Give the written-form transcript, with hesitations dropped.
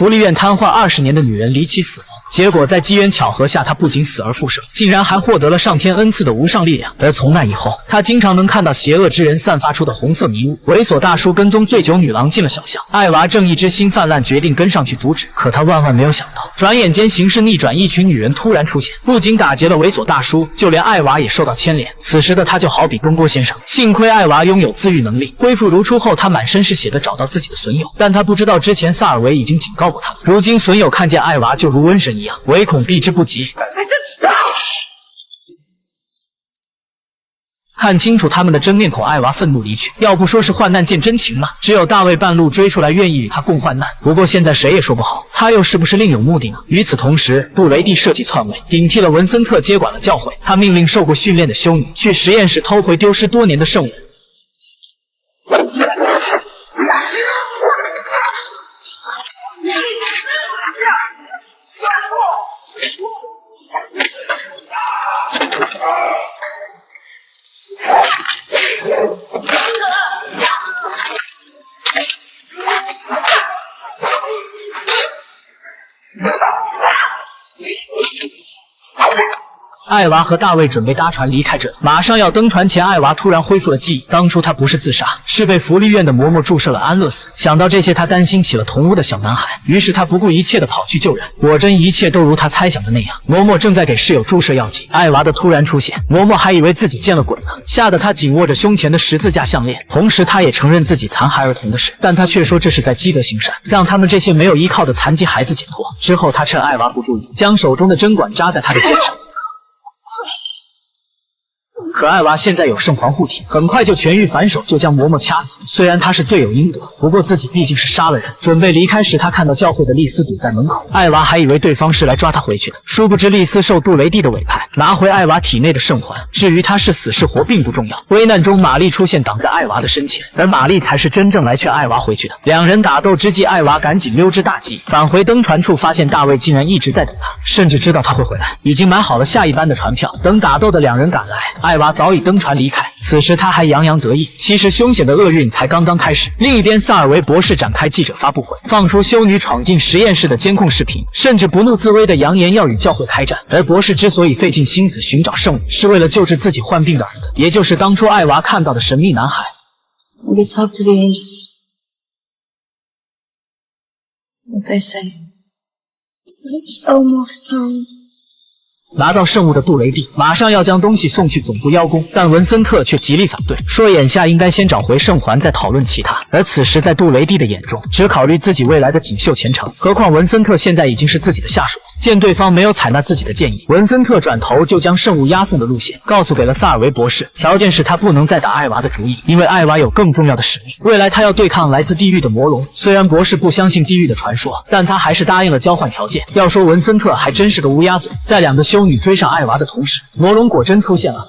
福利院瘫痪20年的女人离奇死亡。结果在机缘巧合下，她不仅死而复生，竟然还获得了上天恩赐的无上力量。而从那以后，她经常能看到邪恶之人散发出的红色迷雾。猥琐大叔跟踪醉酒女郎进了小巷，艾娃正义之心泛滥，决定跟上去阻止。可他万万没有想到，转眼间形势逆转，一群女人突然出现，不仅打劫了猥琐大叔，就连艾娃也受到牵连。此时的他就好比东郭先生，幸亏艾娃拥有自愈能力，恢复如初后，他满身是血的找到自己的损友，但他不知道之前萨尔维已经警告过他，如今损友看见艾娃就如瘟神一样，唯恐避之不及。看清楚他们的真面孔，艾娃愤怒离去。要不说是患难见真情嘛，只有大卫半路追出来，愿意与他共患难。不过现在谁也说不好，他又是不是另有目的呢？与此同时，杜雷蒂设计篡位，顶替了文森特接管了教会。他命令受过训练的修女去实验室偷回丢失多年的圣物。艾娃和大卫准备搭船离开这里，马上要登船前，艾娃突然恢复了记忆。当初她不是自杀，是被福利院的嬷嬷注射了安乐死。想到这些，她担心起了同屋的小男孩，于是她不顾一切的跑去救人。果真一切都如她猜想的那样，嬷嬷正在给室友注射药剂。艾娃的突然出现，嬷嬷还以为自己见了鬼呢，吓得她紧握着胸前的十字架项链。同时，她也承认自己残害儿童的事，但她却说这是在积德行善，让他们这些没有依靠的残疾孩子解脱。之后，她趁艾娃不注意，将手中的针管扎在她的肩上。可艾娃现在有圣皇护体，很快就痊愈，反手就将嬷嬷掐死。虽然他是罪有应得，不过自己毕竟是杀了人。准备离开时，他看到教会的丽丝堵在门口，艾娃还以为对方是来抓他回去的，殊不知丽丝受杜雷蒂的委派，拿回艾娃体内的圣环。至于他是死是活并不重要。危难中，玛丽出现挡在艾娃的身前，而玛丽才是真正来劝艾娃回去的。两人打斗之际，艾娃赶紧溜之大吉，返回登船处，发现大卫竟然一直在等他，甚至知道他会回来，已经买好了下一班的船票。等打斗的两人赶来，艾娃早已登船离开，此时他还洋洋得意。其实凶险的厄运才刚刚开始。另一边，萨尔维博士展开记者发布会，放出修女闯进实验室的监控视频，甚至不怒自威地扬言要与教会开战。而博士之所以费尽心思寻找圣物，是为了救治自己患病的儿子，也就是当初艾娃看到的神秘男孩。They talk to the angels. What they say. It's almost time. 拿到圣物的杜雷蒂马上要将东西送去总部邀功，但文森特却极力反对，说眼下应该先找回圣环，再讨论其他。而此时在杜雷蒂的眼中，只考虑自己未来的锦绣前程，何况文森特现在已经是自己的下属。见对方没有采纳自己的建议，文森特转头就将圣物押送的路线告诉给了萨尔维博士，条件是他不能再打艾娃的主意，因为艾娃有更重要的使命，未来他要对抗来自地狱的魔龙。虽然博士不相信地狱的传说，但他还是答应了交换条件。要说文森特还真是个乌鸦嘴，在两个修女追上艾娃的同时，魔龙果真出现了。